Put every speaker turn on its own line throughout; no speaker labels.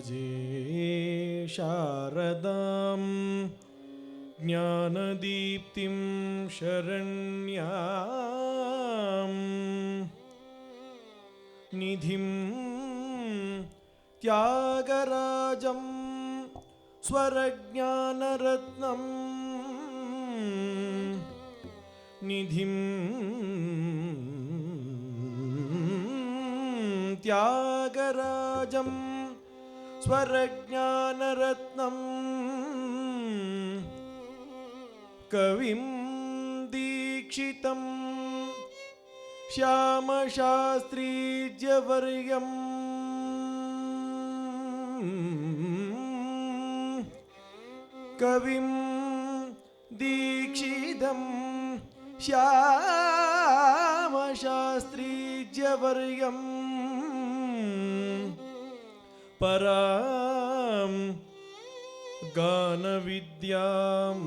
भजे शारदां ज्ञानदीप्तिं शरण्यां निधिं त्यागराजं स्वरज्ञानरत्नं निधिं त्यागराजं स्वरज्ञानरत्नं कविं दीक्षितं श्यामशास्त्रीज्यवर्यं कविं दीक्षितं श्यामशास्त्रीज्यवर्यं परां गानविद्या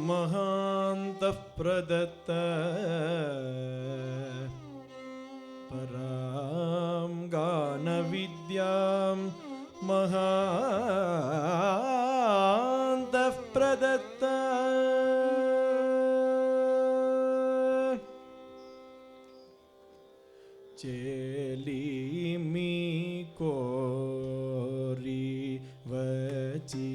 महान्तः प्रदत्त परां गानविद्यां महान्तः प्रदत्त चेलिमी कोरी वची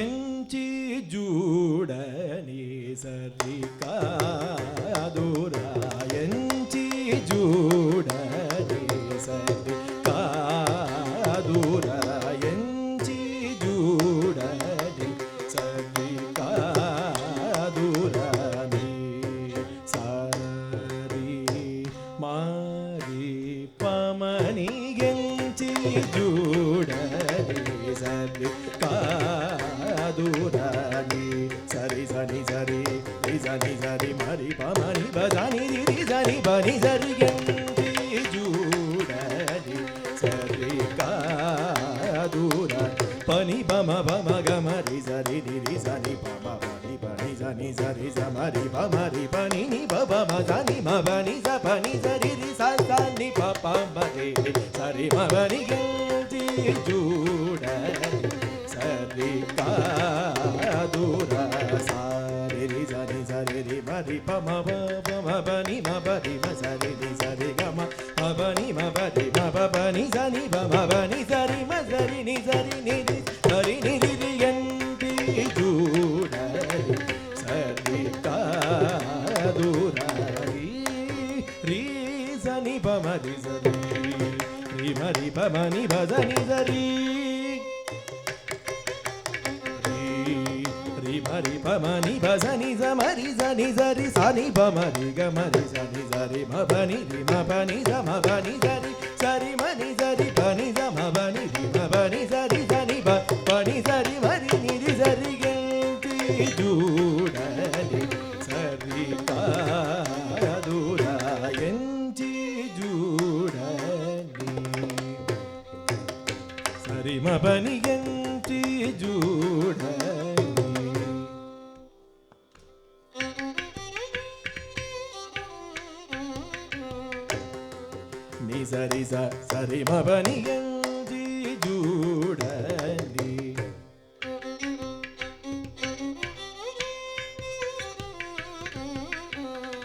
ಎಂಚಿ ಜೂಡನಿ ಸರಿ సరి కాదురని సరి సని సరి సని సరి మరి పమని బజని రి సని బని సరి గంటి జూడని సరి కాదుర పని బమ బమ గమ రి సరి రి సని పమ బని బని సని సరి సమరి పమరి పని ని బమ మజని మబని స పని సరి రి స సని పప మరి సరి మబని గంటి జూడని సరి కాదుర సారి రి సని సరి రి మరి పమ బమ బని మబని మ సరి రి సరి గమ మబని మబని మబని సని బమ బని సరి మ సరి ని సరి ని సరి ని రి యంతి జూడని సరి కాదుర రి సని బమ రి సరి రి మరి బమని బజని సరి మరి పమని బజని జమరి జని జరి సని బమరి గమరి సని జరి మబని రి మబని జమబని జరి సరి మని జరి బని జమబని రి మబని జరి సని బని జరి మరి ని జరి గంటి జూడని సరి కాదుర ఎంటి జూడని సరి మబని గంటి జూడని ని సరి స సరి మబని గంటి జూడని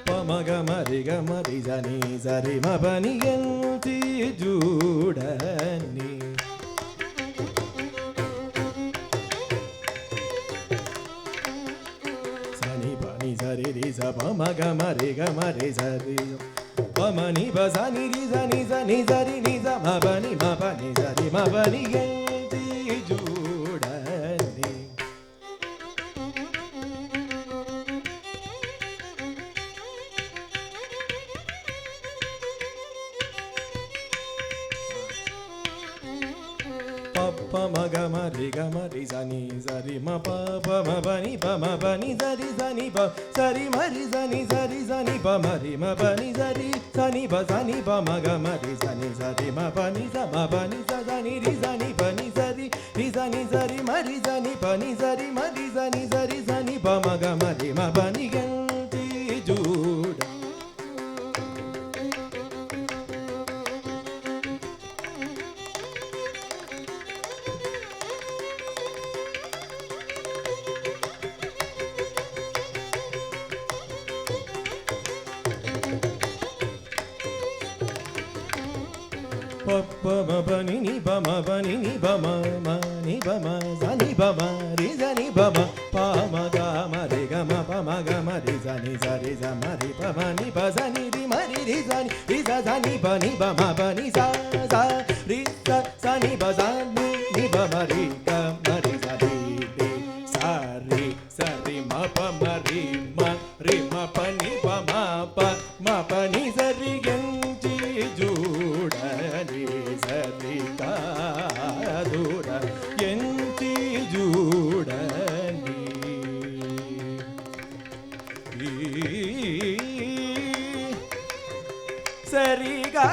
పమగ మరి గమరి జని సరి మబని గంటి జూడని సని పని సరి రి స పమగ మరి గమరి సరి పమని బజని రి జని జని జరి ని జ మబని మబని జరి మబని గంటి జూడని పప్ప మగ మరి గమ రి జని జరి మ ప మబని పమబని జరి జని ప సరి మరి జని జరి జని ప మరి మబని జరి సని బజని ప మగ మరి జని జరి మబని జ మబని జ జని రి జని పని జరి రి జని జరి మరి జని పని జరి మరి జని జరి జని ప మగ మరి మబని గంటి జూడ పప్ప మబని ని బమ బని ని బమ మని బమ జని బమ రి జని బమ పమ గమ రి గమ పమ గమ రి జని జరి జమరి పమ ని బజని రి మరి రి జని రి జని బని బమ బని స స రి స సని బజని ని బమ రి గమ రి జని రి సరి సరి మ పమ రి మ పని బమ ప మ పని సరి గంటి జూడని సరి కాదుర ఎంటి జూడని సరిగా